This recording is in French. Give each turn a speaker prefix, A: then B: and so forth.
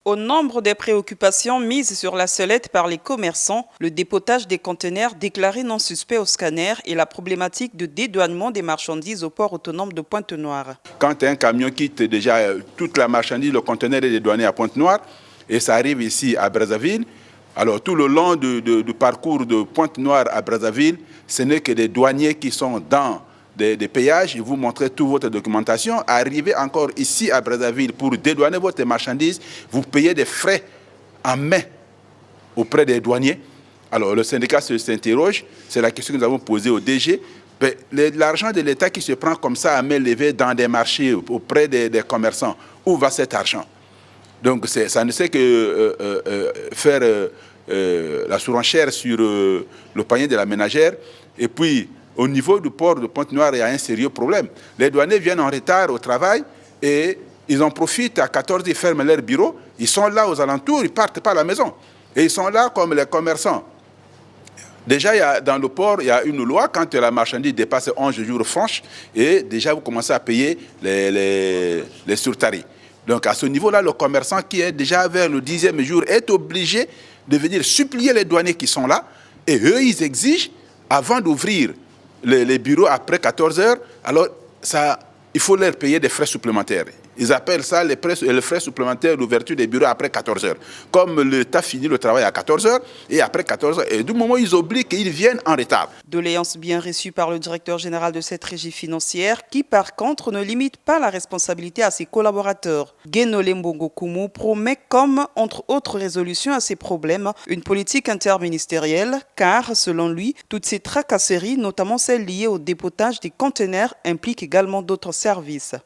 A: Au nombre des préoccupations mises sur la sellette par les commerçants, le dépotage des conteneurs déclarés non suspects au scanner et la problématique de dédouanement des marchandises au port autonome de Pointe-Noire.
B: Quand un camion quitte déjà toute la marchandise, le conteneur est dédouané à Pointe-Noire et ça arrive ici à Brazzaville. Alors tout le long du parcours de Pointe-Noire à Brazzaville, ce n'est que des douaniers qui sont dans des péages, ils vous montrent toute votre documentation. Arrivez encore ici à Brazzaville pour dédouaner votre marchandise, vous payez des frais en main auprès des douaniers. Alors le syndicat s'interroge, c'est la question que nous avons posée au DG. L'argent de l'État qui se prend comme ça à main levée dans des marchés auprès des commerçants, où va cet argent? Donc ça ne sait que faire la surenchère sur le panier de la ménagère. Et puis, au niveau du port de Pointe-Noire, il y a un sérieux problème. Les douaniers viennent en retard au travail et ils en profitent à 14 h, ils ferment leur bureau. Ils sont là aux alentours, ils ne partent pas à la maison. Et ils sont là comme les commerçants. Déjà, dans le port, il y a une loi, quand la marchandise dépasse 11 jours franches, et déjà vous commencez à payer les surtarifs. Donc à ce niveau-là, le commerçant qui est déjà vers le 10e jour est obligé de venir supplier les douaniers qui sont là, et eux, ils exigent, avant d'ouvrir les bureaux après 14 h, alors il faut leur payer des frais supplémentaires. Ils appellent ça les frais supplémentaires d'ouverture des bureaux après 14 h. Comme l'État finit le travail à 14 h, et après 14 h, et du moment où ils oublient qu'ils viennent en retard.
A: Doléance bien reçue par le directeur général de cette régie financière, qui par contre ne limite pas la responsabilité à ses collaborateurs. Guénolé Mbongo Koumou promet, comme entre autres résolutions à ces problèmes, une politique interministérielle, car selon lui, toutes ces tracasseries, notamment celles liées au dépotage des conteneurs, impliquent également d'autres services.